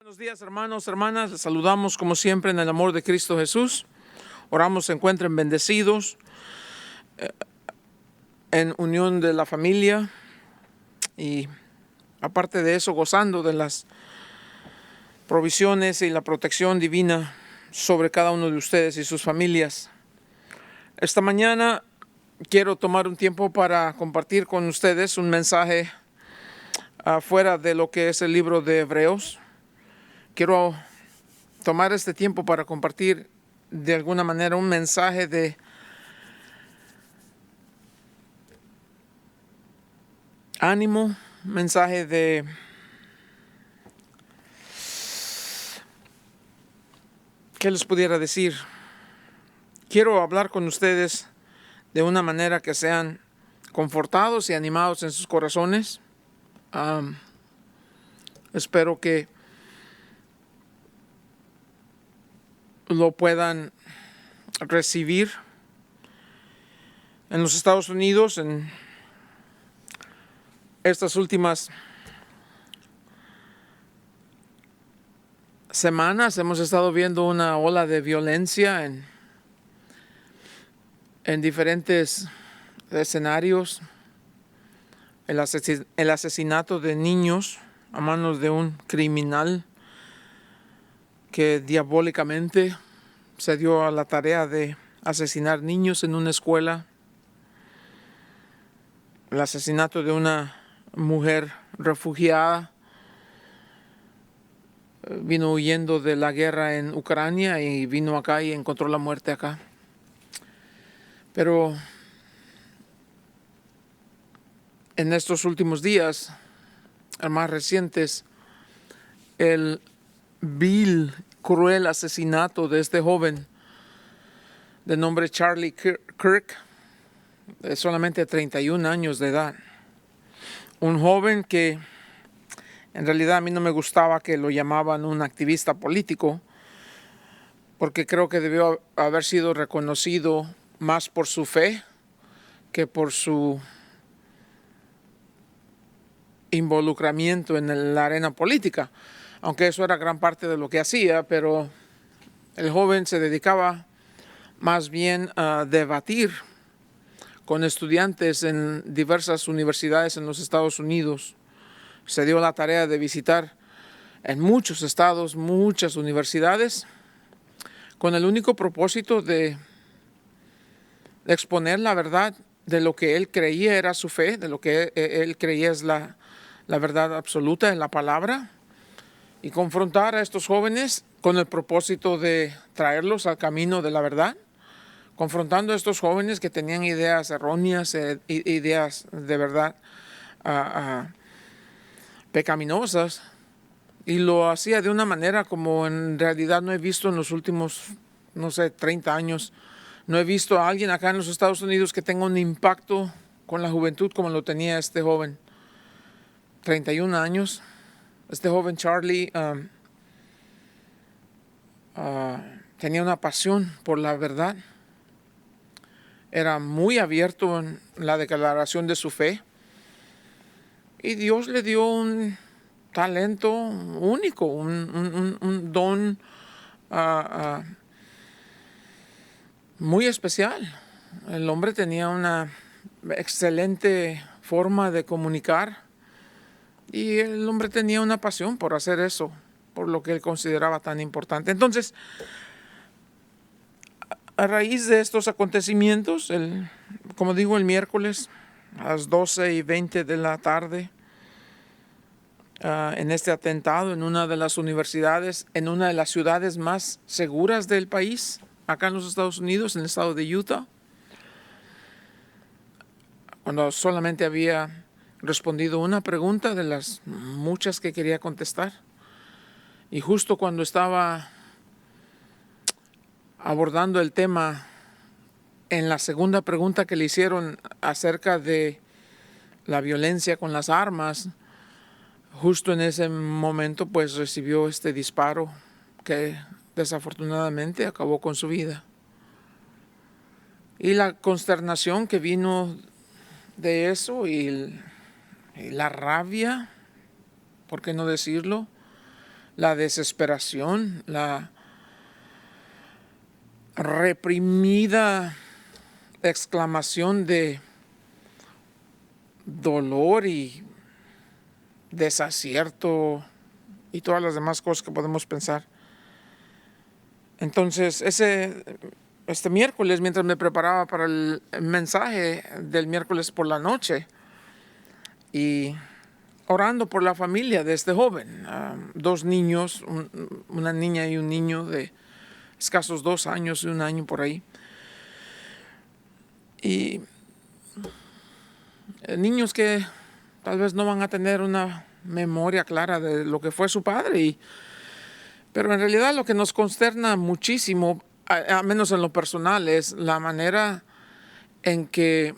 Buenos días, hermanos, hermanas. Les saludamos como siempre en el amor de Cristo Jesús. Oramos se encuentren bendecidos en unión de la familia y aparte de eso gozando de las provisiones y la protección divina sobre cada uno de ustedes y sus familias. Esta mañana quiero tomar un tiempo para compartir con ustedes un mensaje fuera de lo que es el libro de Hebreos. Quiero tomar este tiempo para compartir de alguna manera un mensaje de ánimo, un mensaje de ¿qué les pudiera decir? Quiero hablar con ustedes de una manera que sean confortados y animados en sus corazones. Espero que lo puedan recibir. En los Estados Unidos, en estas últimas semanas hemos estado viendo una ola de violencia en diferentes escenarios. El asesinato de niños a manos de un criminal que diabólicamente se dio a la tarea de asesinar niños en una escuela. El asesinato de una mujer refugiada. Vino huyendo de la guerra en Ucrania y vino acá y encontró la muerte acá. Pero en estos últimos días, más recientes, el vil, cruel asesinato de este joven de nombre Charlie Kirk, de solamente 31 años de edad. Un joven que en realidad a mí no me gustaba que lo llamaban un activista político, porque creo que debió haber sido reconocido más por su fe que por su involucramiento en la arena política, aunque eso era gran parte de lo que hacía. Pero el joven se dedicaba más bien a debatir con estudiantes en diversas universidades en los Estados Unidos. Se dio la tarea de visitar en muchos estados, muchas universidades, con el único propósito de exponer la verdad de lo que él creía era su fe, de lo que él creía es la verdad absoluta en la palabra, y confrontar a estos jóvenes con el propósito de traerlos al camino de la verdad, confrontando a estos jóvenes que tenían ideas erróneas, ideas de verdad pecaminosas, y lo hacía de una manera como en realidad no he visto en los últimos, 30 años. No he visto a alguien acá en los Estados Unidos que tenga un impacto con la juventud como lo tenía este joven. 31 años. Este joven Charlie tenía una pasión por la verdad. Era muy abierto en la declaración de su fe. Y Dios le dio un talento único, un don muy especial. El hombre tenía una excelente forma de comunicar y el hombre tenía una pasión por hacer eso, por lo que él consideraba tan importante. Entonces, a raíz de estos acontecimientos, como digo, el miércoles a las 12:20 de la tarde, en este atentado en una de las universidades, en una de las ciudades más seguras del país, acá en los Estados Unidos, en el estado de Utah, cuando solamente había respondido una pregunta de las muchas que quería contestar. Y justo cuando estaba abordando el tema en la segunda pregunta que le hicieron acerca de la violencia con las armas, justo en ese momento pues recibió este disparo que desafortunadamente acabó con su vida. Y la consternación que vino de eso y la rabia, ¿por qué no decirlo? la desesperación, la reprimida exclamación de dolor y desacierto y todas las demás cosas que podemos pensar. Entonces, este miércoles, mientras me preparaba para el mensaje del miércoles por la noche y orando por la familia de este joven, dos niños, una niña y un niño de escasos 2 años y 1 año por ahí, y niños que tal vez no van a tener una memoria clara de lo que fue su padre, pero en realidad lo que nos consterna muchísimo, a menos en lo personal, es la manera en que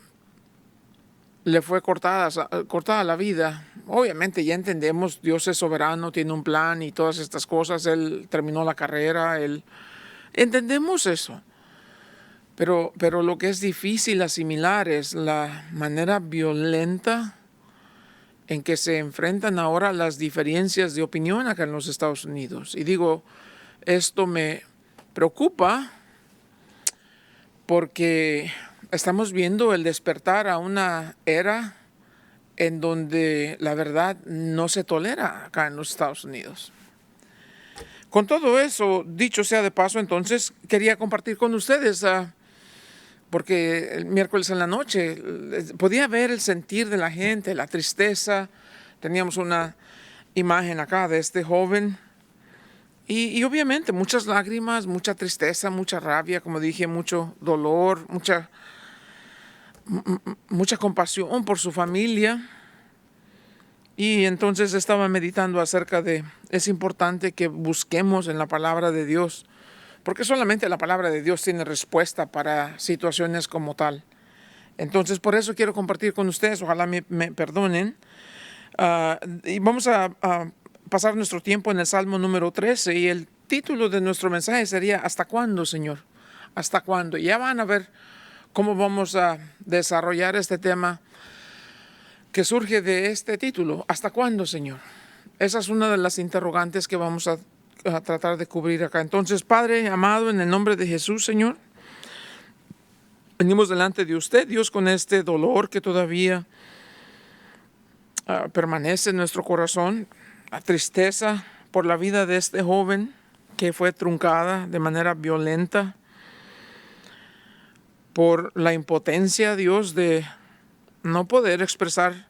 le fue cortada la vida. Obviamente ya entendemos, Dios es soberano, tiene un plan y todas estas cosas. Él terminó la carrera, entendemos eso. Pero lo que es difícil asimilar es la manera violenta en que se enfrentan ahora las diferencias de opinión acá en los Estados Unidos. Y digo, esto me preocupa porque estamos viendo el despertar a una era en donde la verdad no se tolera acá en los Estados Unidos. Con todo eso, dicho sea de paso, entonces quería compartir con ustedes, porque el miércoles en la noche podía ver el sentir de la gente, la tristeza. Teníamos una imagen acá de este joven y obviamente muchas lágrimas, mucha tristeza, mucha rabia, como dije, mucho dolor, mucha compasión por su familia. Y entonces estaba meditando acerca de, es importante que busquemos en la palabra de Dios, porque solamente la palabra de Dios tiene respuesta para situaciones como tal. Entonces, por eso quiero compartir con ustedes, ojalá me perdonen. Y vamos a pasar nuestro tiempo en el Salmo número 13, y el título de nuestro mensaje sería ¿Hasta cuándo, Señor? ¿Hasta cuándo? Ya van a ver cómo vamos a desarrollar este tema que surge de este título. ¿Hasta cuándo, Señor? Esa es una de las interrogantes que vamos a tratar de cubrir acá. Entonces, Padre amado, en el nombre de Jesús, Señor, venimos delante de usted, Dios, con este dolor que todavía permanece en nuestro corazón, la tristeza por la vida de este joven que fue truncada de manera violenta, por la impotencia, Dios, de no poder expresar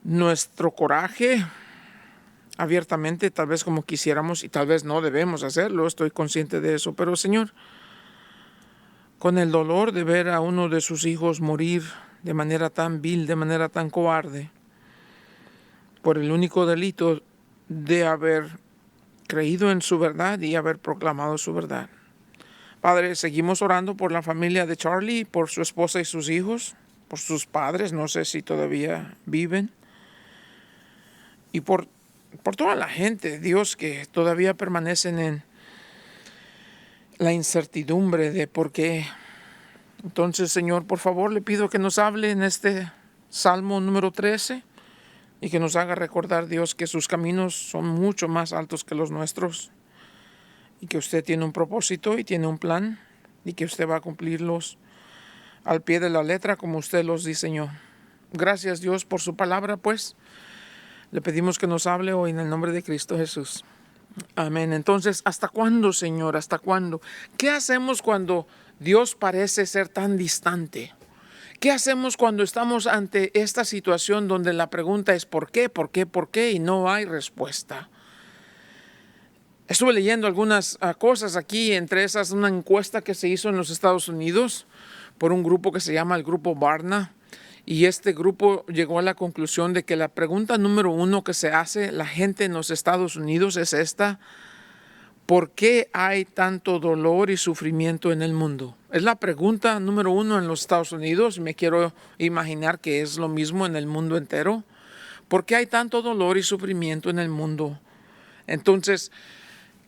nuestro coraje abiertamente, tal vez como quisiéramos, y tal vez no debemos hacerlo, estoy consciente de eso. Pero, Señor, con el dolor de ver a uno de sus hijos morir de manera tan vil, de manera tan cobarde, por el único delito de haber creído en su verdad y haber proclamado su verdad. Padre, seguimos orando por la familia de Charlie, por su esposa y sus hijos, por sus padres, no sé si todavía viven, y por toda la gente, Dios, que todavía permanecen en la incertidumbre de por qué. Entonces, Señor, por favor, le pido que nos hable en este Salmo número 13 y que nos haga recordar, Dios, que sus caminos son mucho más altos que los nuestros y que usted tiene un propósito y tiene un plan y que usted va a cumplirlos al pie de la letra como usted los diseñó. Gracias, Dios, por su palabra, pues. Le pedimos que nos hable hoy en el nombre de Cristo Jesús. Amén. Entonces, ¿hasta cuándo, Señor? ¿Hasta cuándo? ¿Qué hacemos cuando Dios parece ser tan distante? ¿Qué hacemos cuando estamos ante esta situación donde la pregunta es ¿por qué? ¿Por qué? ¿Por qué? Y no hay respuesta. Estuve leyendo algunas cosas aquí, entre esas una encuesta que se hizo en los Estados Unidos por un grupo que se llama el Grupo Barna. Y este grupo llegó a la conclusión de que la pregunta número 1 que se hace la gente en los Estados Unidos es esta: ¿por qué hay tanto dolor y sufrimiento en el mundo? Es la pregunta número 1 en los Estados Unidos. Me quiero imaginar que es lo mismo en el mundo entero. ¿Por qué hay tanto dolor y sufrimiento en el mundo? Entonces,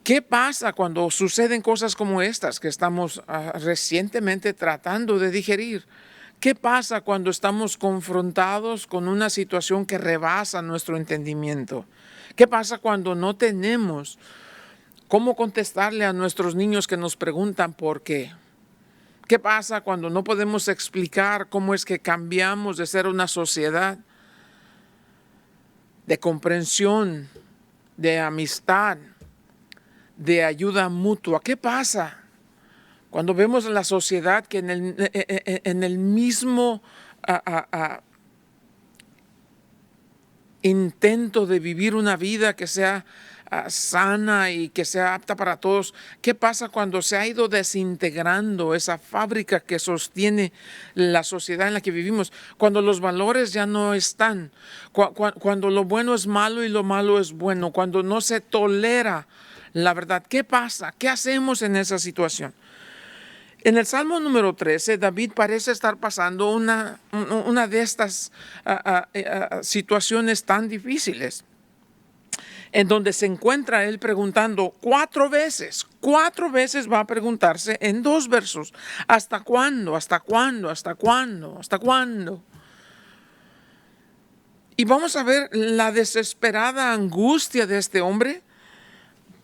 ¿qué pasa cuando suceden cosas como estas que estamos recientemente tratando de digerir? ¿Qué pasa cuando estamos confrontados con una situación que rebasa nuestro entendimiento? ¿Qué pasa cuando no tenemos cómo contestarle a nuestros niños que nos preguntan por qué? ¿Qué pasa cuando no podemos explicar cómo es que cambiamos de ser una sociedad de comprensión, de amistad, de ayuda mutua? ¿Qué pasa cuando vemos en la sociedad que en el mismo intento de vivir una vida que sea sana y que sea apta para todos? ¿Qué pasa cuando se ha ido desintegrando esa fábrica que sostiene la sociedad en la que vivimos? Cuando los valores ya no están, cuando lo bueno es malo y lo malo es bueno, cuando no se tolera la verdad. ¿Qué pasa? ¿Qué hacemos en esa situación? En el Salmo número 13, David parece estar pasando una de estas situaciones tan difíciles, en donde se encuentra él preguntando 4 veces va a preguntarse en 2 versos, ¿hasta cuándo? ¿Hasta cuándo? ¿Hasta cuándo? ¿Hasta cuándo? Y vamos a ver la desesperada angustia de este hombre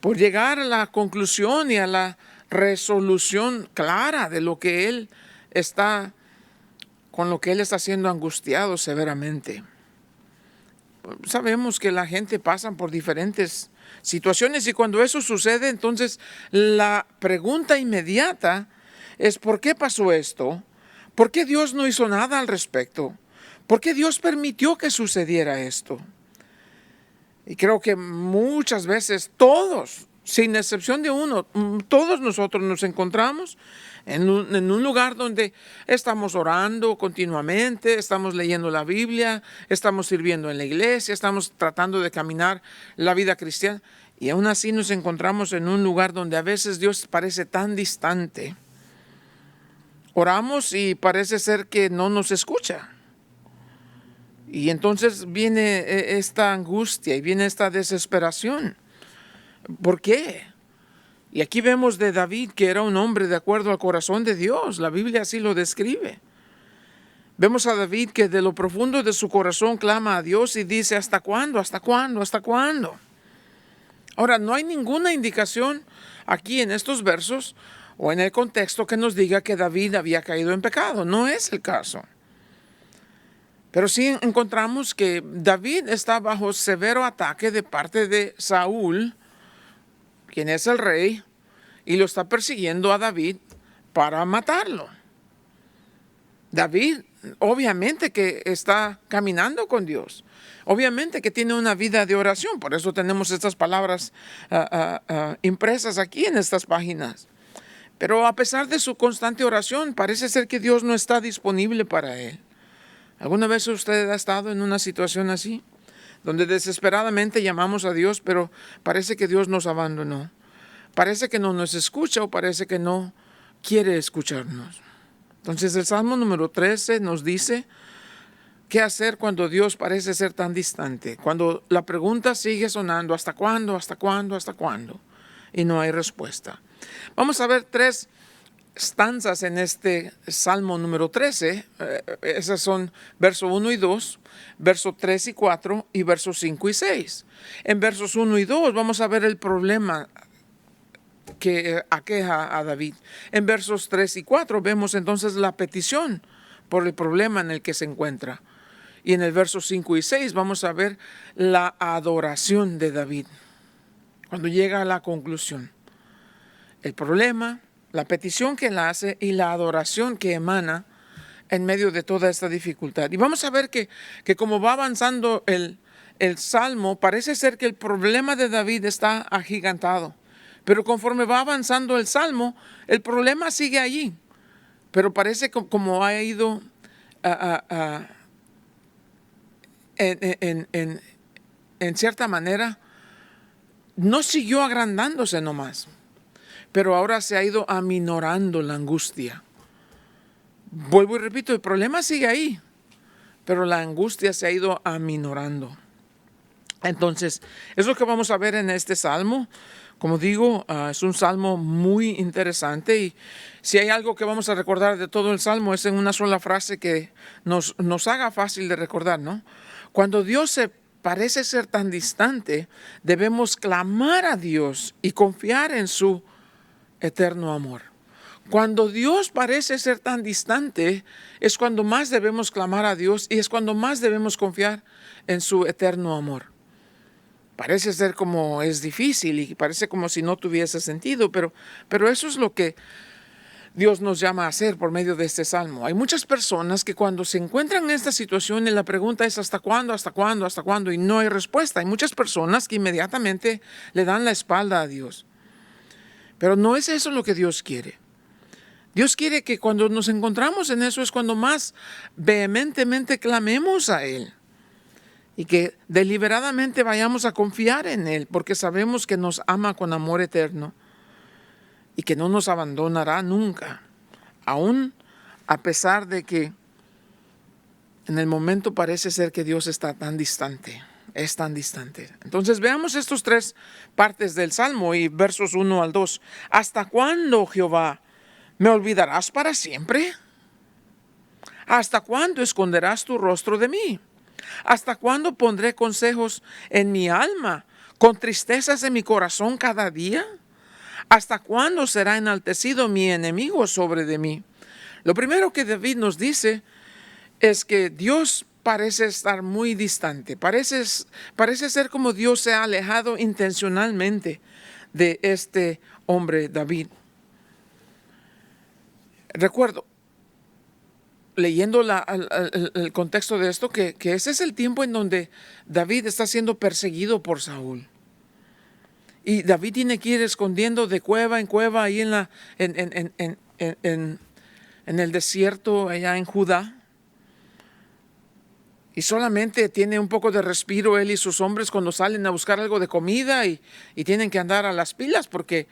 por llegar a la conclusión y a la resolución clara de lo que él está, con lo que él está siendo angustiado severamente. Sabemos que la gente pasa por diferentes situaciones y cuando eso sucede, entonces la pregunta inmediata es: ¿por qué pasó esto? ¿Por qué Dios no hizo nada al respecto? ¿Por qué Dios permitió que sucediera esto? Y creo que muchas veces todos, sin excepción de uno, todos nosotros nos encontramos en un lugar donde estamos orando continuamente, estamos leyendo la Biblia, estamos sirviendo en la iglesia, estamos tratando de caminar la vida cristiana, y aún así nos encontramos en un lugar donde a veces Dios parece tan distante. Oramos y parece ser que no nos escucha. Y entonces viene esta angustia y viene esta desesperación. ¿Por qué? Y aquí vemos de David que era un hombre de acuerdo al corazón de Dios. La Biblia así lo describe. Vemos a David que de lo profundo de su corazón clama a Dios y dice: ¿hasta cuándo? ¿Hasta cuándo? ¿Hasta cuándo? Ahora, no hay ninguna indicación aquí en estos versos o en el contexto que nos diga que David había caído en pecado. No es el caso. Pero sí encontramos que David está bajo severo ataque de parte de Saúl, quien es el rey, y lo está persiguiendo a David para matarlo. David obviamente que está caminando con Dios, obviamente que tiene una vida de oración, por eso tenemos estas palabras impresas aquí en estas páginas. Pero a pesar de su constante oración, parece ser que Dios no está disponible para él. ¿Alguna vez usted ha estado en una situación así, donde desesperadamente llamamos a Dios, pero parece que Dios nos abandonó? Parece que no nos escucha o parece que no quiere escucharnos. Entonces el Salmo número 13 nos dice qué hacer cuando Dios parece ser tan distante, cuando la pregunta sigue sonando: ¿hasta cuándo? ¿Hasta cuándo? ¿Hasta cuándo? Y no hay respuesta. Vamos a ver 3 stanzas en este Salmo número 13. Esas son verso 1 y 2, verso 3 y 4 y versos 5 y 6. En versos 1 y 2 vamos a ver el problema que aqueja a David. En versos 3 y 4 vemos entonces la petición por el problema en el que se encuentra. Y en el verso 5 y 6 vamos a ver la adoración de David, cuando llega a la conclusión. El problema, la petición que él hace y la adoración que emana en medio de toda esta dificultad. Y vamos a ver que como va avanzando el Salmo, parece ser que el problema de David está agigantado. Pero conforme va avanzando el Salmo, el problema sigue allí. Pero parece como ha ido en cierta manera, no siguió agrandándose nomás, pero ahora se ha ido aminorando la angustia. Vuelvo y repito, el problema sigue ahí, pero la angustia se ha ido aminorando. Entonces, es lo que vamos a ver en este salmo. Como digo, es un salmo muy interesante, y si hay algo que vamos a recordar de todo el salmo es en una sola frase que nos haga fácil de recordar, ¿no? Cuando Dios se parece ser tan distante, debemos clamar a Dios y confiar en su eterno amor. Cuando Dios parece ser tan distante, es cuando más debemos clamar a Dios y es cuando más debemos confiar en su eterno amor. Parece ser como es difícil y parece como si no tuviese sentido, pero eso es lo que Dios nos llama a hacer por medio de este salmo. Hay muchas personas que cuando se encuentran en esta situación y la pregunta es ¿hasta cuándo? ¿Hasta cuándo? ¿Hasta cuándo? Y no hay respuesta. Hay muchas personas que inmediatamente le dan la espalda a Dios. Pero no es eso lo que Dios quiere. Dios quiere que cuando nos encontramos en eso es cuando más vehementemente clamemos a Él. Y que deliberadamente vayamos a confiar en Él, porque sabemos que nos ama con amor eterno y que no nos abandonará nunca, aún a pesar de que en el momento parece ser que Dios está tan distante, es tan distante. Entonces veamos estas tres partes del Salmo y versos 1 al 2. ¿Hasta cuándo, Jehová, me olvidarás para siempre? ¿Hasta cuándo esconderás tu rostro de mí? ¿Hasta cuándo pondré consejos en mi alma, con tristezas en mi corazón cada día? ¿Hasta cuándo será enaltecido mi enemigo sobre de mí? Lo primero que David nos dice es que Dios parece estar muy distante. Parece ser como Dios se ha alejado intencionalmente de este hombre David. Recuerdo, leyendo el contexto de esto, que ese es el tiempo en donde David está siendo perseguido por Saúl. Y David tiene que ir escondiendo de cueva en cueva ahí en el desierto allá en Judá. Y solamente tiene un poco de respiro él y sus hombres cuando salen a buscar algo de comida y tienen que andar a las pilas porque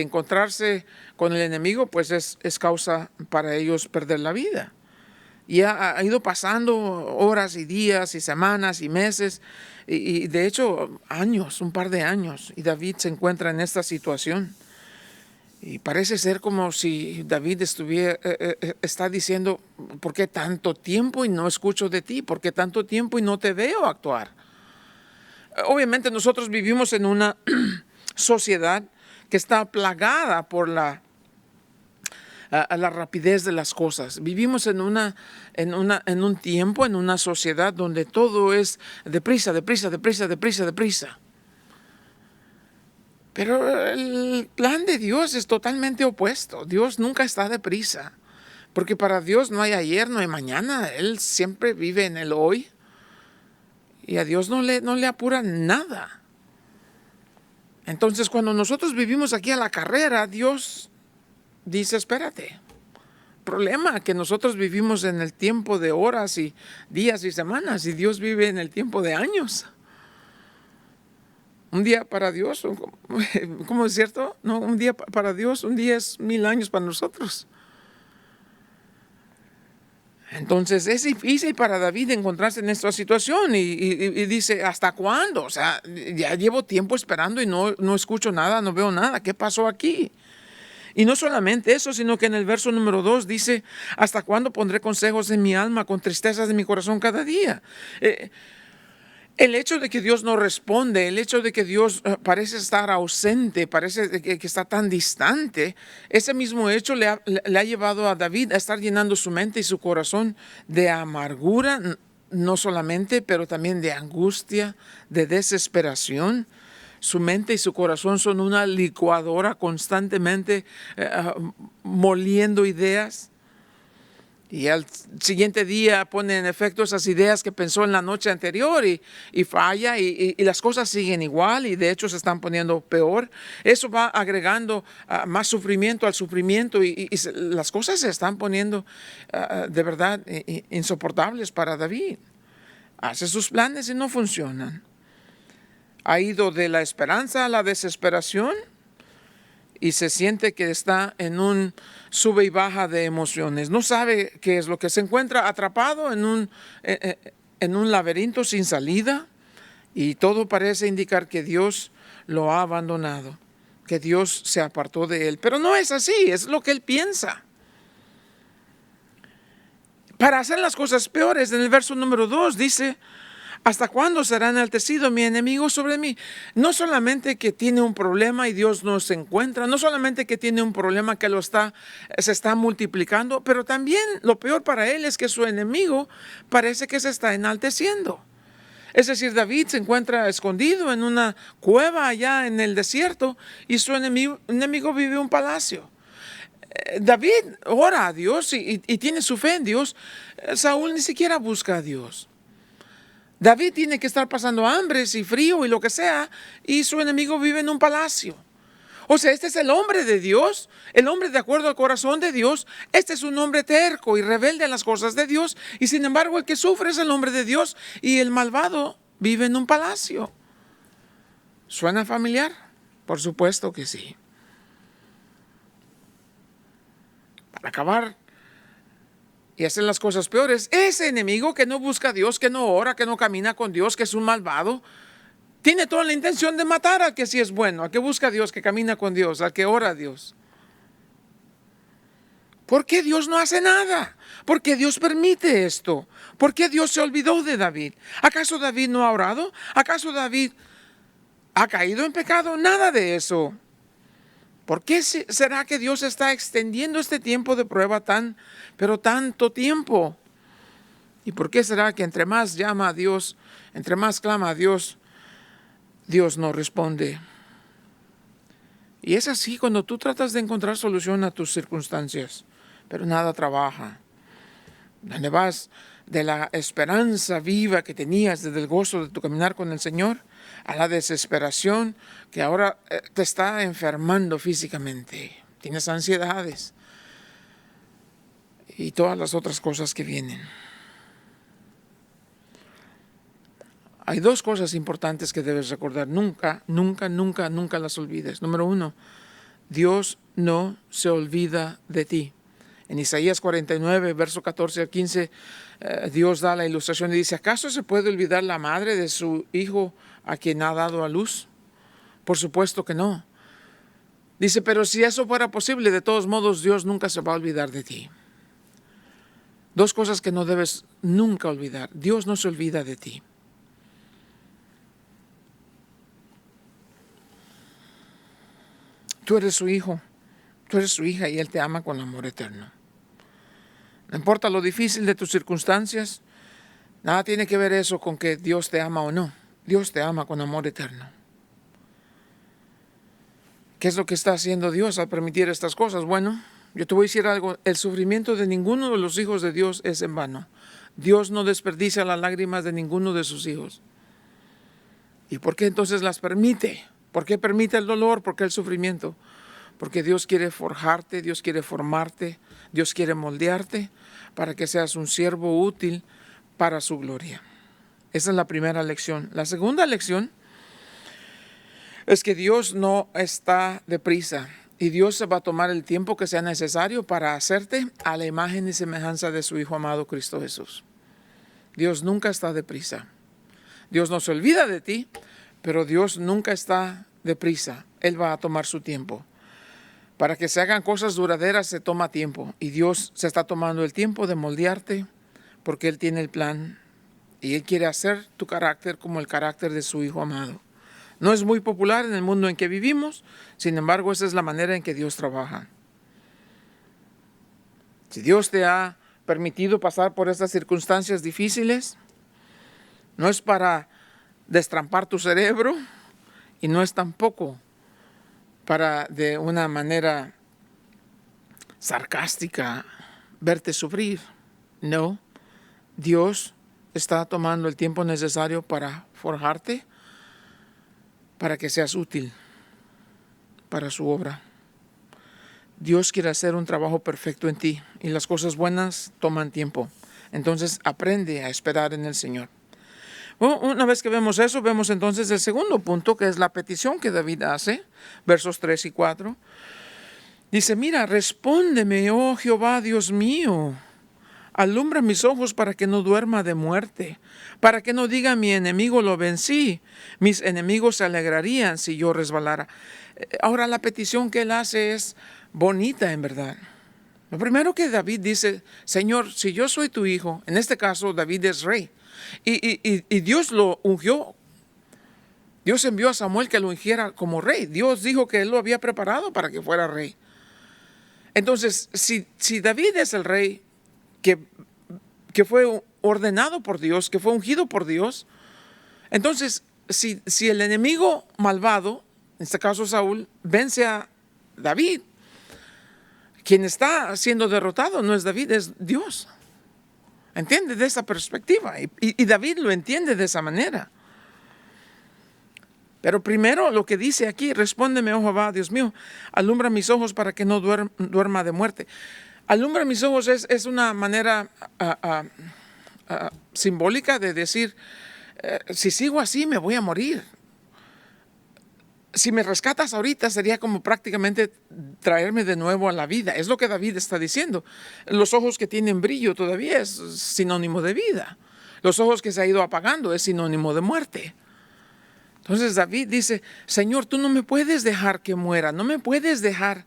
encontrarse con el enemigo pues es causa para ellos perder la vida. Y ha ido pasando horas y días y semanas y meses y de hecho años, un par de años, y David se encuentra en esta situación. Y parece ser como si David está diciendo, ¿por qué tanto tiempo y no escucho de ti? ¿Por qué tanto tiempo y no te veo actuar? Obviamente nosotros vivimos en una sociedad que está plagada por la rapidez de las cosas. Vivimos en un tiempo, en una sociedad donde todo es deprisa, deprisa, deprisa, deprisa, deprisa. Pero el plan de Dios es totalmente opuesto. Dios nunca está deprisa, porque para Dios no hay ayer, no hay mañana. Él siempre vive en el hoy y a Dios no le apura nada. Entonces, cuando nosotros vivimos aquí a la carrera, Dios dice, espérate. Problema que nosotros vivimos en el tiempo de horas y días y semanas y Dios vive en el tiempo de años. Un día para Dios, ¿cómo es cierto? No, un día para Dios, un día es 1000 años para nosotros. Entonces es difícil para David encontrarse en esta situación y dice, ¿hasta cuándo? O sea, ya llevo tiempo esperando y no escucho nada, no veo nada. ¿Qué pasó aquí? Y no solamente eso, sino que en el verso número 2 dice, ¿hasta cuándo pondré consejos en mi alma con tristezas de mi corazón cada día? El hecho de que Dios no responde, el hecho de que Dios parece estar ausente, parece que está tan distante, ese mismo hecho le ha llevado a David a estar llenando su mente y su corazón de amargura, no solamente, pero también de angustia, de desesperación. Su mente y su corazón son una licuadora constantemente moliendo ideas. Y al siguiente día pone en efecto esas ideas que pensó en la noche anterior y falla y las cosas siguen igual y de hecho se están poniendo peor. Eso va agregando más sufrimiento al sufrimiento y las cosas se están poniendo de verdad insoportables para David. Hace sus planes y no funcionan. Ha ido de la esperanza a la desesperación y se siente que está en un sube y baja de emociones. No sabe qué es lo que se encuentra atrapado en un laberinto sin salida Y todo parece indicar que Dios lo ha abandonado, que Dios se apartó de él. Pero no es así, es lo que él piensa. Para hacer las cosas peores, en el verso número 2 dice: ¿hasta cuándo será enaltecido mi enemigo sobre mí? No solamente que tiene un problema y Dios no se encuentra, no solamente que tiene un problema que se está multiplicando, pero también lo peor para él es que su enemigo parece que se está enalteciendo. Es decir, David se encuentra escondido en una cueva allá en el desierto y su enemigo vive en un palacio. David ora a Dios y tiene su fe en Dios. Saúl ni siquiera busca a Dios. David tiene que estar pasando hambres y frío y lo que sea, y su enemigo vive en un palacio. O sea, este es el hombre de Dios, el hombre de acuerdo al corazón de Dios. Este es un hombre terco y rebelde a las cosas de Dios, y sin embargo el que sufre es el hombre de Dios, y el malvado vive en un palacio. ¿Suena familiar? Por supuesto que sí. Para acabar y hacer las cosas peores, ese enemigo que no busca a Dios, que no ora, que no camina con Dios, que es un malvado, tiene toda la intención de matar al que sí es bueno, al que busca a Dios, que camina con Dios, al que ora a Dios. ¿Por qué Dios no hace nada? ¿Por qué Dios permite esto? ¿Por qué Dios se olvidó de David? ¿Acaso David no ha orado? ¿Acaso David ha caído en pecado? Nada de eso. ¿Por qué será que Dios está extendiendo este tiempo de prueba pero tanto tiempo? ¿Y por qué será que entre más llama a Dios, entre más clama a Dios, Dios no responde? Y es así cuando tú tratas de encontrar solución a tus circunstancias, pero nada trabaja. Donde vas de la esperanza viva que tenías desde el gozo de tu caminar con el Señor a la desesperación que ahora te está enfermando físicamente. Tienes ansiedades y todas las otras cosas que vienen. Hay dos cosas importantes que debes recordar. Nunca las olvides. Número 1, Dios no se olvida de ti. En Isaías 49, verso 14 al 15, Dios da la ilustración y dice: ¿acaso se puede olvidar la madre de su hijo a quien ha dado a luz? Por supuesto que no. Dice: pero si eso fuera posible, de todos modos Dios nunca se va a olvidar de ti. Dos cosas que no debes nunca olvidar. Dios no se olvida de ti. Tú eres su hijo, tú eres su hija y Él te ama con amor eterno. No importa lo difícil de tus circunstancias, nada tiene que ver eso con que Dios te ama o no. Dios te ama con amor eterno. ¿Qué es lo que está haciendo Dios al permitir estas cosas? Bueno, yo te voy a decir algo. El sufrimiento de ninguno de los hijos de Dios es en vano. Dios no desperdicia las lágrimas de ninguno de sus hijos. ¿Y por qué entonces las permite? ¿Por qué permite el dolor? ¿Por qué el sufrimiento? Porque Dios quiere forjarte, Dios quiere formarte, Dios quiere moldearte para que seas un siervo útil para su gloria. Esa es la primera lección. La segunda lección es que Dios no está deprisa y Dios se va a tomar el tiempo que sea necesario para hacerte a la imagen y semejanza de su Hijo amado Cristo Jesús. Dios nunca está deprisa. Dios no se olvida de ti, pero Dios nunca está deprisa. Él va a tomar su tiempo. Para que se hagan cosas duraderas se toma tiempo. Y Dios se está tomando el tiempo de moldearte porque Él tiene el plan. Y Él quiere hacer tu carácter como el carácter de su Hijo amado. No es muy popular en el mundo en que vivimos. Sin embargo, esa es la manera en que Dios trabaja. Si Dios te ha permitido pasar por estas circunstancias difíciles, no es para destrampar tu cerebro y no es tampoco para de una manera sarcástica verte sufrir. No, Dios está tomando el tiempo necesario para forjarte, para que seas útil para su obra. Dios quiere hacer un trabajo perfecto en ti y las cosas buenas toman tiempo. Entonces aprende a esperar en el Señor. Bueno, una vez que vemos eso, vemos entonces el segundo punto, que es la petición que David hace, versos 3 y 4. Dice: mira, respóndeme, oh Jehová, Dios mío, Alumbra mis ojos para que no duerma de muerte, para que no diga mi enemigo lo vencí. Mis enemigos se alegrarían si yo resbalara. Ahora la petición que él hace es bonita en verdad. Lo primero que David dice, Señor, si yo soy tu hijo, en este caso David es rey, y Dios lo ungió. Dios envió a Samuel que lo ungiera como rey. Dios dijo que él lo había preparado para que fuera rey. Entonces, si David es el rey que fue ordenado por Dios, que fue ungido por Dios, entonces, si el enemigo malvado, en este caso Saúl, vence a David, quien está siendo derrotado no es David, es Dios. ¿Entiende? De esa perspectiva. Y David lo entiende de esa manera. Pero primero lo que dice aquí, respóndeme, oh Jehová, Dios mío, alumbra mis ojos para que no duerma de muerte. Alumbra mis ojos es una manera simbólica de decir, si sigo así me voy a morir. Si me rescatas ahorita sería como prácticamente traerme de nuevo a la vida. Es lo que David está diciendo. Los ojos que tienen brillo todavía es sinónimo de vida. Los ojos que se ha ido apagando es sinónimo de muerte. Entonces David dice, Señor, tú no me puedes dejar que muera, no me puedes dejar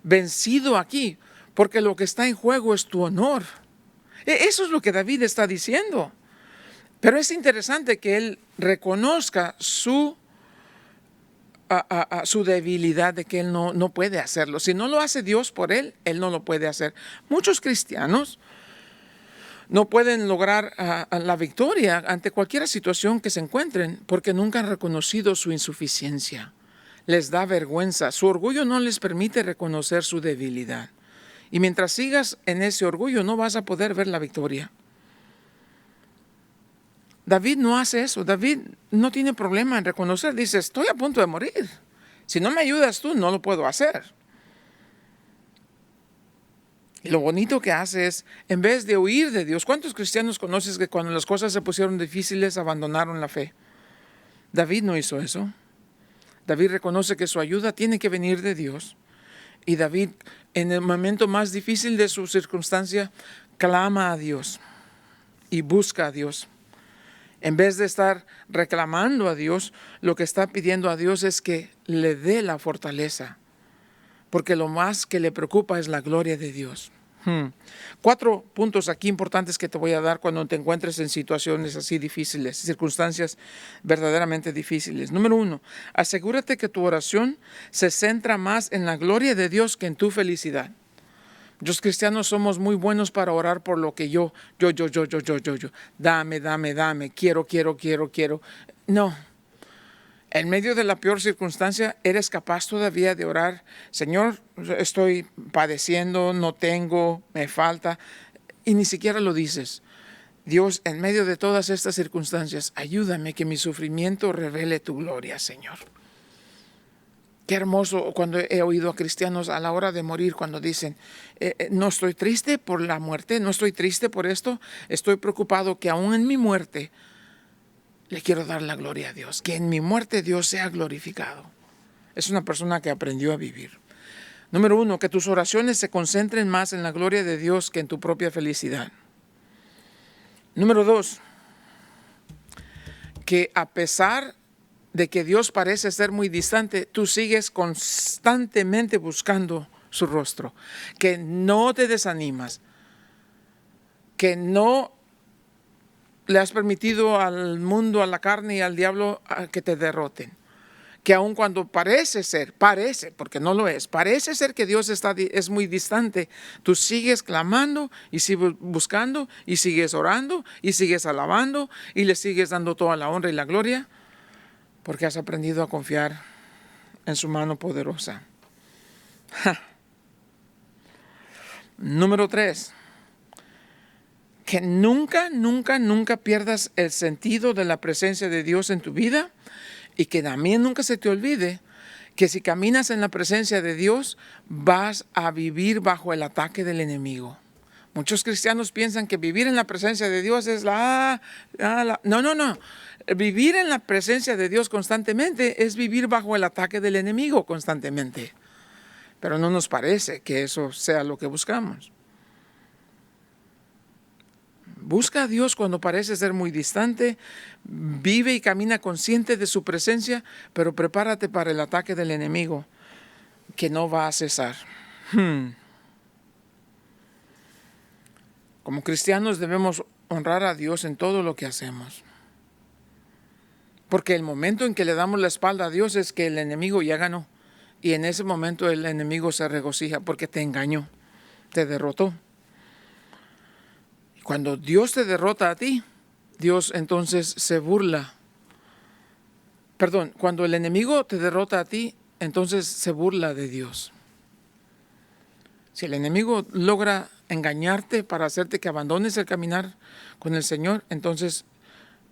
vencido aquí, porque lo que está en juego es tu honor. Eso es lo que David está diciendo. Pero es interesante que él reconozca su debilidad de que él no puede hacerlo. Si no lo hace Dios por él, él no lo puede hacer. Muchos cristianos no pueden lograr la victoria ante cualquier situación que se encuentren porque nunca han reconocido su insuficiencia. Les da vergüenza. Su orgullo no les permite reconocer su debilidad. Y mientras sigas en ese orgullo no vas a poder ver la victoria. David no hace eso. David no tiene problema en reconocer. Dice, estoy a punto de morir. Si no me ayudas tú, no lo puedo hacer. Y lo bonito que hace es, en vez de huir de Dios, ¿cuántos cristianos conoces que cuando las cosas se pusieron difíciles abandonaron la fe? David no hizo eso. David reconoce que su ayuda tiene que venir de Dios. Y David, en el momento más difícil de su circunstancia, clama a Dios y busca a Dios. En vez de estar reclamando a Dios, lo que está pidiendo a Dios es que le dé la fortaleza. Porque lo más que le preocupa es la gloria de Dios. 4 puntos aquí importantes que te voy a dar cuando te encuentres en situaciones así difíciles, circunstancias verdaderamente difíciles. Número 1, asegúrate que tu oración se centra más en la gloria de Dios que en tu felicidad. Los cristianos somos muy buenos para orar por lo que yo. Dame, quiero. No. En medio de la peor circunstancia, eres capaz todavía de orar. Señor, estoy padeciendo, no tengo, me falta. Y ni siquiera lo dices. Dios, en medio de todas estas circunstancias, ayúdame que mi sufrimiento revele tu gloria, Señor. Qué hermoso cuando he oído a cristianos a la hora de morir, cuando dicen, no estoy triste por la muerte, no estoy triste por esto, estoy preocupado que aún en mi muerte le quiero dar la gloria a Dios, que en mi muerte Dios sea glorificado. Es una persona que aprendió a vivir. Número 1, que tus oraciones se concentren más en la gloria de Dios que en tu propia felicidad. Número 2, que a pesar de que Dios parece ser muy distante, tú sigues constantemente buscando su rostro, que no te desanimas, que no le has permitido al mundo, a la carne y al diablo que te derroten. Que aun cuando parece, porque no lo es, parece ser que Dios es muy distante, tú sigues clamando y sigues buscando y sigues orando y sigues alabando y le sigues dando toda la honra y la gloria porque has aprendido a confiar en su mano poderosa. Número 3. Que nunca pierdas el sentido de la presencia de Dios en tu vida y que también nunca se te olvide que si caminas en la presencia de Dios vas a vivir bajo el ataque del enemigo. Muchos cristianos piensan que vivir en la presencia de Dios es No. Vivir en la presencia de Dios constantemente es vivir bajo el ataque del enemigo constantemente. Pero no nos parece que eso sea lo que buscamos. Busca a Dios cuando parece ser muy distante. Vive y camina consciente de su presencia, pero prepárate para el ataque del enemigo, que no va a cesar. Como cristianos debemos honrar a Dios en todo lo que hacemos. Porque el momento en que le damos la espalda a Dios es que el enemigo ya ganó. Y en ese momento el enemigo se regocija porque te engañó, te derrotó. Y cuando Dios te derrota a ti, Dios entonces se burla. Perdón, cuando el enemigo te derrota a ti, entonces se burla de Dios. Si el enemigo logra engañarte para hacerte que abandones el caminar con el Señor, entonces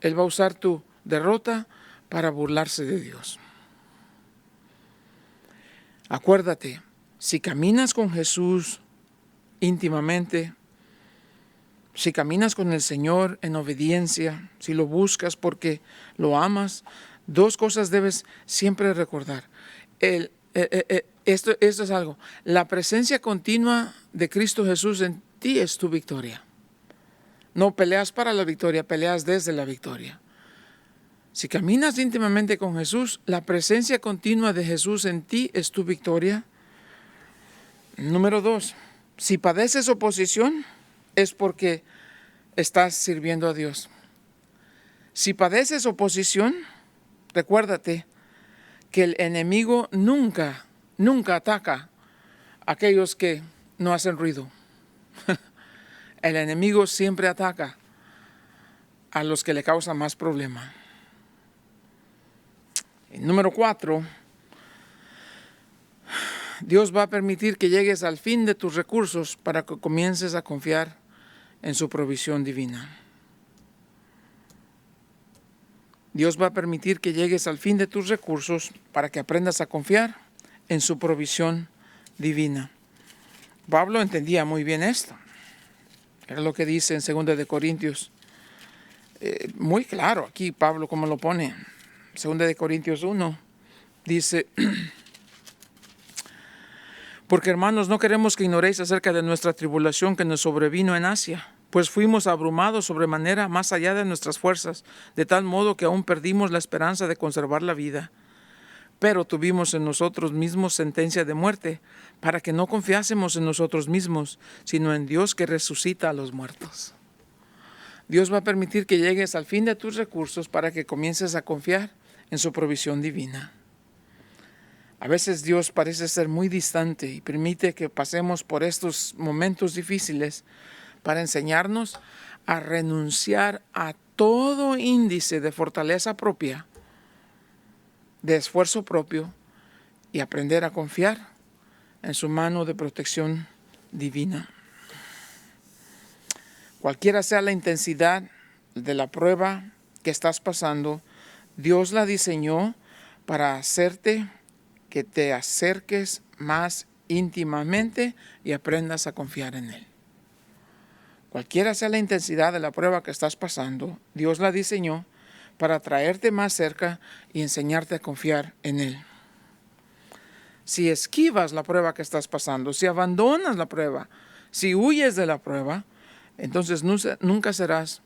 Él va a usar tu derrota para burlarse de Dios. Acuérdate, si caminas con Jesús íntimamente, si caminas con el Señor en obediencia, si lo buscas porque lo amas, dos cosas debes siempre recordar. Esto es algo. La presencia continua de Cristo Jesús en ti es tu victoria. No peleas para la victoria, peleas desde la victoria. Si caminas íntimamente con Jesús, la presencia continua de Jesús en ti es tu victoria. Número 2, si padeces oposición, es porque estás sirviendo a Dios. Si padeces oposición, recuérdate que el enemigo nunca ataca a aquellos que no hacen ruido. El enemigo siempre ataca a los que le causan más problema. Número 4, Dios va a permitir que llegues al fin de tus recursos para que comiences a confiar en su provisión divina. Dios va a permitir que llegues al fin de tus recursos para que aprendas a confiar en su provisión divina. Pablo entendía muy bien esto. Era lo que dice en 2 de Corintios. Muy claro aquí Pablo como lo pone. 2 de Corintios 1 dice: porque hermanos, no queremos que ignoréis acerca de nuestra tribulación que nos sobrevino en Asia, pues fuimos abrumados sobremanera más allá de nuestras fuerzas, de tal modo que aún perdimos la esperanza de conservar la vida. Pero tuvimos en nosotros mismos sentencia de muerte, para que no confiásemos en nosotros mismos, sino en Dios que resucita a los muertos. Dios va a permitir que llegues al fin de tus recursos para que comiences a confiar en su provisión divina. A veces Dios parece ser muy distante y permite que pasemos por estos momentos difíciles para enseñarnos a renunciar a todo índice de fortaleza propia, de esfuerzo propio, y aprender a confiar en su mano de protección divina. Cualquiera sea la intensidad de la prueba que estás pasando, Dios la diseñó para hacerte que te acerques más íntimamente y aprendas a confiar en Él. Cualquiera sea la intensidad de la prueba que estás pasando, Dios la diseñó para traerte más cerca y enseñarte a confiar en Él. Si esquivas la prueba que estás pasando, si abandonas la prueba, si huyes de la prueba, entonces nunca serás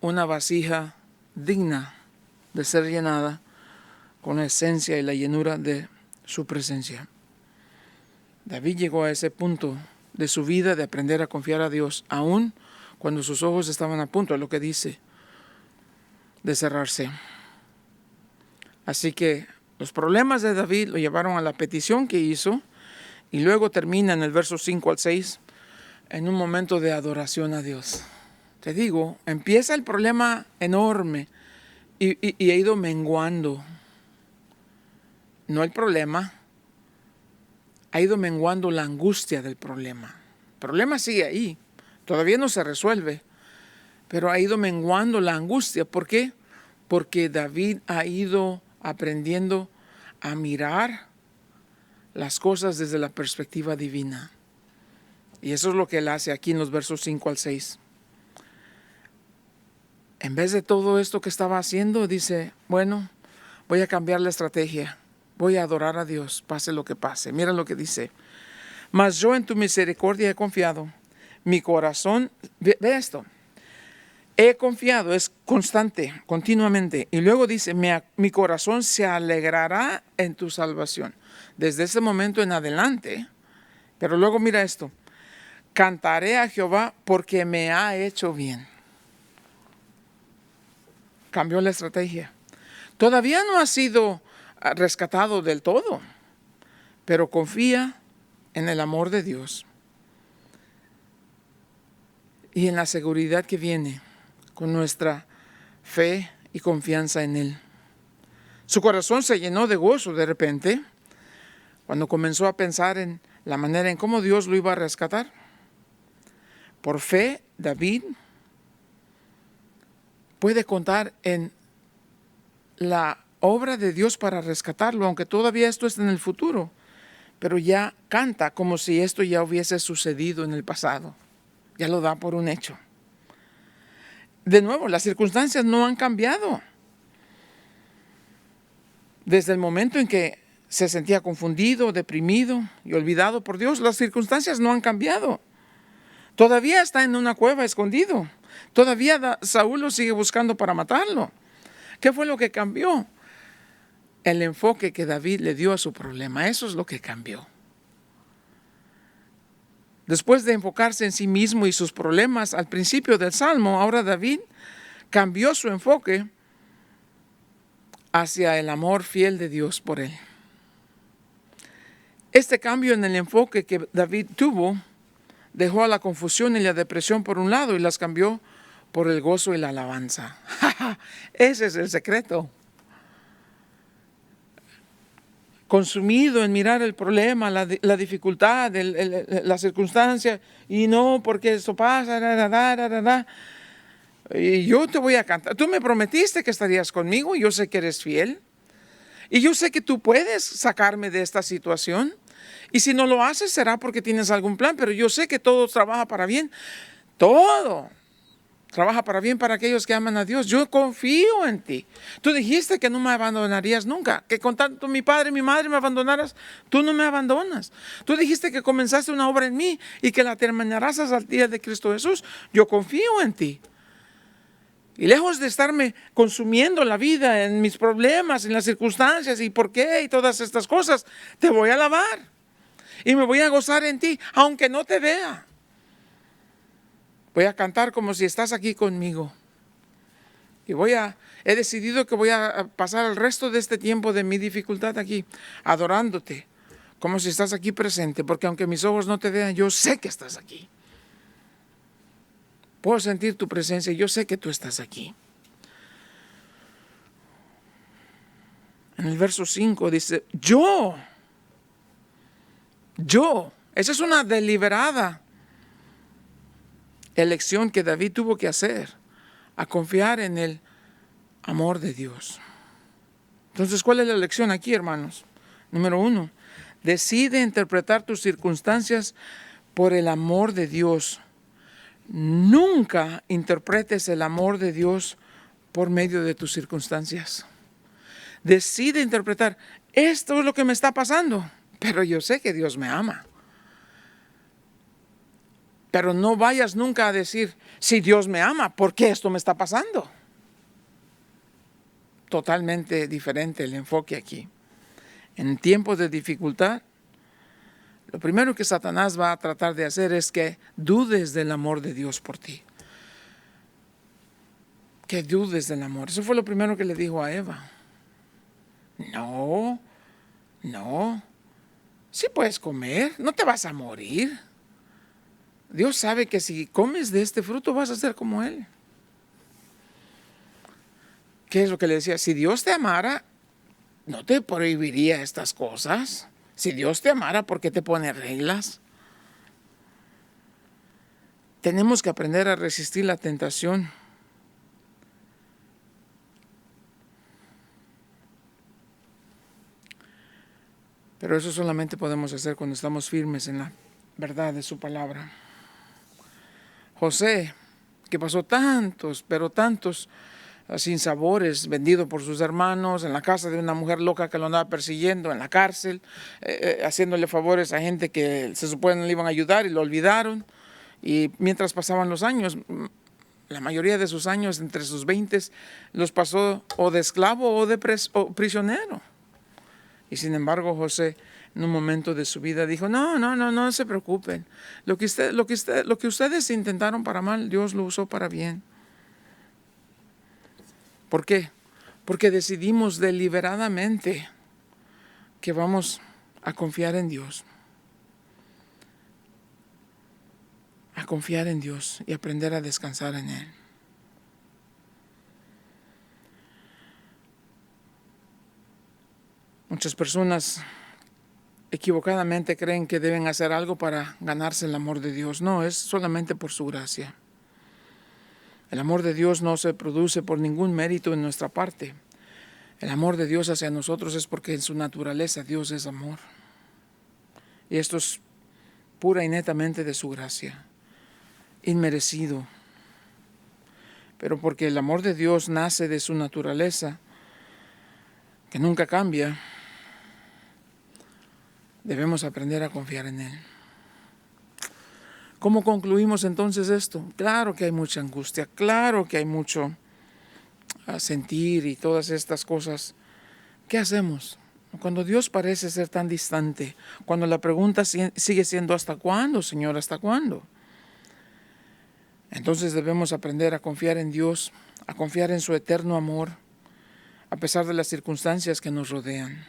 una vasija digna de ser llenada con la esencia y la llenura de su presencia. David llegó a ese punto de su vida de aprender a confiar a Dios, aun cuando sus ojos estaban a punto, es lo que dice, de cerrarse. Así que los problemas de David lo llevaron a la petición que hizo, y luego termina en el verso 5 al 6 en un momento de adoración a Dios. Te digo, empieza el problema enorme y ha ido menguando. No el problema, ha ido menguando la angustia del problema. El problema sigue ahí, todavía no se resuelve, pero ha ido menguando la angustia. ¿Por qué? Porque David ha ido aprendiendo a mirar las cosas desde la perspectiva divina. Y eso es lo que él hace aquí en los versos 5 al 6. En vez de todo esto que estaba haciendo, dice, bueno, voy a cambiar la estrategia. Voy a adorar a Dios, pase lo que pase. Mira lo que dice. Mas yo en tu misericordia he confiado. Mi corazón, ve esto, He confiado, es constante, continuamente. Y luego dice, mi corazón se alegrará en tu salvación. Desde ese momento en adelante. Pero luego mira esto. Cantaré a Jehová porque me ha hecho bien. Cambió la estrategia. Todavía no ha sido rescatado del todo, pero confía en el amor de Dios y en la seguridad que viene con nuestra fe y confianza en Él. Su corazón se llenó de gozo de repente cuando comenzó a pensar en la manera en cómo Dios lo iba a rescatar. Por fe, David puede contar en la obra de Dios para rescatarlo, aunque todavía esto está en el futuro, pero ya canta como si esto ya hubiese sucedido en el pasado. Ya lo da por un hecho. De nuevo, las circunstancias no han cambiado. Desde el momento en que se sentía confundido, deprimido y olvidado por Dios, las circunstancias no han cambiado. Todavía está en una cueva escondido. Todavía Saúl lo sigue buscando para matarlo. ¿Qué fue lo que cambió? El enfoque que David le dio a su problema. Eso es lo que cambió. Después de enfocarse en sí mismo y sus problemas al principio del Salmo, ahora David cambió su enfoque hacia el amor fiel de Dios por él. Este cambio en el enfoque que David tuvo dejó a la confusión y la depresión por un lado y las cambió por el gozo y la alabanza. Ese es el secreto. Consumido en mirar el problema, la dificultad, la circunstancia, y no porque esto pasa, y yo te voy a cantar. Tú me prometiste que estarías conmigo, yo sé que eres fiel, y yo sé que tú puedes sacarme de esta situación, y si no lo haces será porque tienes algún plan, pero yo sé que todo trabaja para bien, todo trabaja para bien para aquellos que aman a Dios. Yo confío en ti. Tú dijiste que no me abandonarías nunca, que con tanto mi padre y mi madre me abandonaras, tú no me abandonas. Tú dijiste que comenzaste una obra en mí y que la terminarás hasta el día de Cristo Jesús. Yo confío en ti. Y lejos de estarme consumiendo la vida en mis problemas, en las circunstancias y por qué y todas estas cosas, te voy a alabar y me voy a gozar en ti, aunque no te vea. Voy a cantar como si estás aquí conmigo. Y he decidido que voy a pasar el resto de este tiempo de mi dificultad aquí, adorándote, como si estás aquí presente, porque aunque mis ojos no te vean, yo sé que estás aquí. Puedo sentir tu presencia, yo sé que tú estás aquí. En el verso 5 dice, yo, esa es una deliberada elección que David tuvo que hacer, a confiar en el amor de Dios. Entonces, ¿cuál es la lección aquí, hermanos? Número 1, decide interpretar tus circunstancias por el amor de Dios. Nunca interpretes el amor de Dios por medio de tus circunstancias. Decide interpretar, esto es lo que me está pasando, pero yo sé que Dios me ama. Pero no vayas nunca a decir, si Dios me ama, ¿por qué esto me está pasando? Totalmente diferente el enfoque aquí. En tiempos de dificultad, lo primero que Satanás va a tratar de hacer es que dudes del amor de Dios por ti. Que dudes del amor. Eso fue lo primero que le dijo a Eva. No. Sí puedes comer, no te vas a morir. Dios sabe que si comes de este fruto vas a ser como Él. ¿Qué es lo que le decía? Si Dios te amara, no te prohibiría estas cosas. Si Dios te amara, ¿por qué te pone reglas? Tenemos que aprender a resistir la tentación. Pero eso solamente podemos hacer cuando estamos firmes en la verdad de su palabra. José, que pasó tantos sinsabores, vendido por sus hermanos, en la casa de una mujer loca que lo andaba persiguiendo, en la cárcel, haciéndole favores a gente que se supone le iban a ayudar y lo olvidaron. Y mientras pasaban los años, La mayoría de sus años, entre sus 20, los pasó o de esclavo o de o prisionero. Y sin embargo, José, en un momento de su vida, dijo: no se preocupen. Lo que ustedes intentaron para mal, Dios lo usó para bien. ¿Por qué? Porque decidimos deliberadamente que vamos a confiar en Dios. A confiar en Dios y aprender a descansar en Él. Muchas personas equivocadamente creen que deben hacer algo para ganarse el amor de Dios. No, es solamente por su gracia. El amor de Dios no se produce por ningún mérito en nuestra parte. El amor de Dios hacia nosotros es porque en su naturaleza Dios es amor. Y esto es pura y netamente de su gracia, inmerecido. Pero porque el amor de Dios nace de su naturaleza, que nunca cambia, debemos aprender a confiar en Él. ¿Cómo concluimos entonces esto? Claro que hay mucha angustia, claro que hay mucho a sentir y todas estas cosas. ¿Qué hacemos? Cuando Dios parece ser tan distante, cuando la pregunta sigue siendo ¿hasta cuándo, Señor? ¿Hasta cuándo? Entonces debemos aprender a confiar en Dios, a confiar en su eterno amor, a pesar de las circunstancias que nos rodean.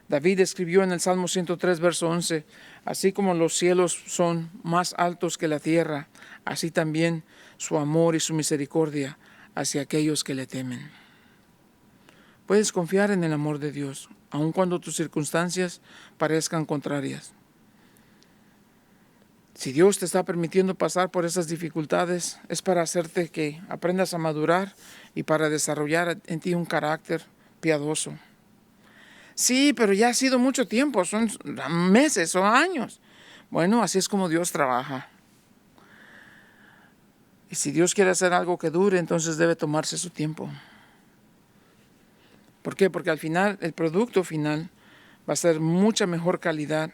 David escribió en el Salmo 103, verso 11, así como los cielos son más altos que la tierra, así también su amor y su misericordia hacia aquellos que le temen. Puedes confiar en el amor de Dios, aun cuando tus circunstancias parezcan contrarias. Si Dios te está permitiendo pasar por esas dificultades, es para hacerte que aprendas a madurar y para desarrollar en ti un carácter piadoso. Sí, pero ya ha sido mucho tiempo, son meses o años. Bueno, así es como Dios trabaja. Y si Dios quiere hacer algo que dure, entonces debe tomarse su tiempo. ¿Por qué? Porque al final, el producto final va a ser mucha mejor calidad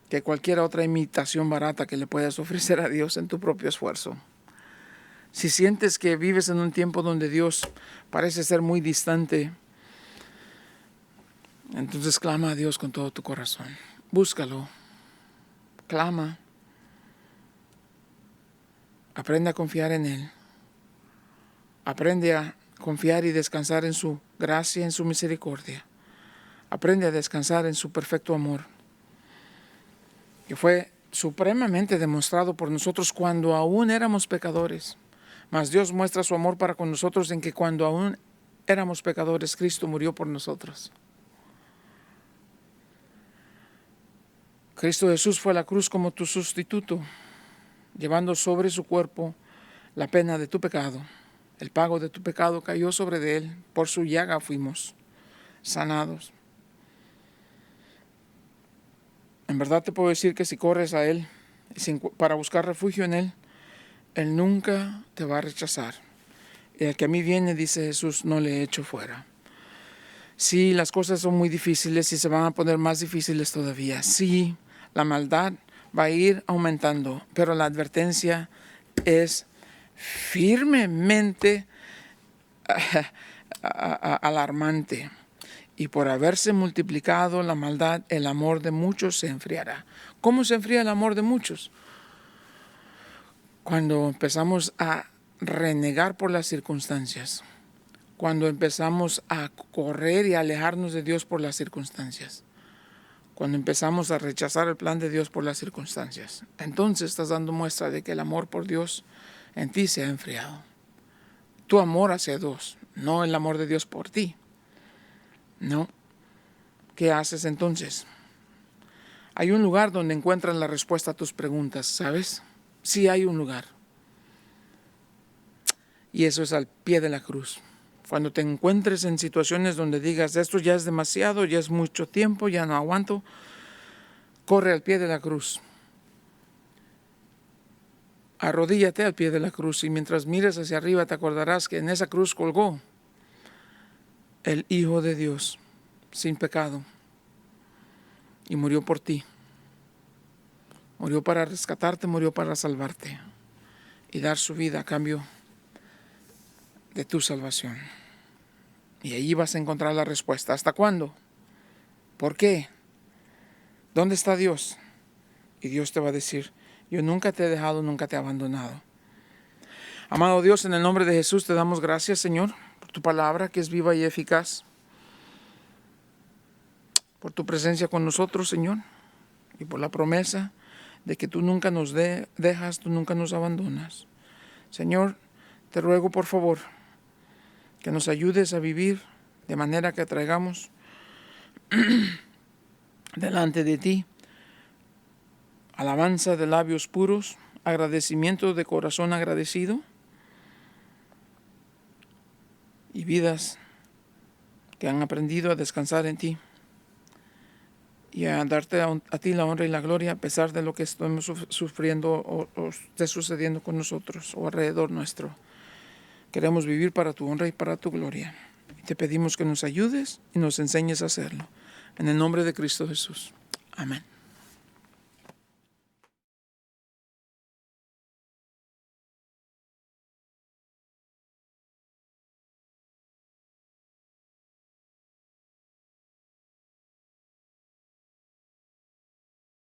que cualquier otra imitación barata que le puedas ofrecer a Dios en tu propio esfuerzo. Si sientes que vives en un tiempo donde Dios parece ser muy distante, entonces clama a Dios con todo tu corazón. Búscalo. Clama. Aprende a confiar en Él. Aprende a confiar y descansar en su gracia, en su misericordia. Aprende a descansar en su perfecto amor, que fue supremamente demostrado por nosotros cuando aún éramos pecadores. Mas Dios muestra su amor para con nosotros en que cuando aún éramos pecadores, Cristo murió por nosotros. Cristo Jesús fue a la cruz como tu sustituto, llevando sobre su cuerpo la pena de tu pecado. El pago de tu pecado cayó sobre de Él. Por su llaga fuimos sanados. En verdad te puedo decir que si corres a Él para buscar refugio en Él, Él nunca te va a rechazar. Y el que a mí viene, dice Jesús, no le echo fuera. Sí, las cosas son muy difíciles y se van a poner más difíciles todavía. Sí, la maldad va a ir aumentando, pero la advertencia es firmemente alarmante. Y por haberse multiplicado la maldad, el amor de muchos se enfriará. ¿Cómo se enfría el amor de muchos? Cuando empezamos a renegar por las circunstancias. Cuando empezamos a correr y a alejarnos de Dios por las circunstancias. Cuando empezamos a rechazar el plan de Dios por las circunstancias. Entonces estás dando muestra de que el amor por Dios en ti se ha enfriado. Tu amor hacia Dios, no el amor de Dios por ti. No. ¿Qué haces entonces? Hay un lugar donde encuentras la respuesta a tus preguntas, ¿sabes? Sí hay un lugar. Y eso es al pie de la cruz. Cuando te encuentres en situaciones donde digas, esto ya es demasiado, ya es mucho tiempo, ya no aguanto, corre al pie de la cruz. Arrodíllate al pie de la cruz y mientras mires hacia arriba te acordarás que en esa cruz colgó el Hijo de Dios sin pecado y murió por ti. Murió para rescatarte, murió para salvarte. y dar su vida a cambio de tu salvación. Y allí vas a encontrar la respuesta. ¿Hasta cuándo? ¿Por qué? ¿Dónde está Dios? Y Dios te va a decir, yo nunca te he dejado, nunca te he abandonado. Amado Dios, en el nombre de Jesús te damos gracias, Señor, por tu palabra que es viva y eficaz, por tu presencia con nosotros, Señor, y por la promesa de que tú nunca nos dejas, tú nunca nos abandonas. Señor, te ruego por favor que nos ayudes a vivir de manera que traigamos delante de ti alabanza de labios puros, agradecimiento de corazón agradecido y vidas que han aprendido a descansar en ti y a darte a ti la honra y la gloria a pesar de lo que estamos sufriendo o esté sucediendo con nosotros o alrededor nuestro. Queremos vivir para tu honra y para tu gloria. Y te pedimos que nos ayudes y nos enseñes a hacerlo. En el nombre de Cristo Jesús. Amén.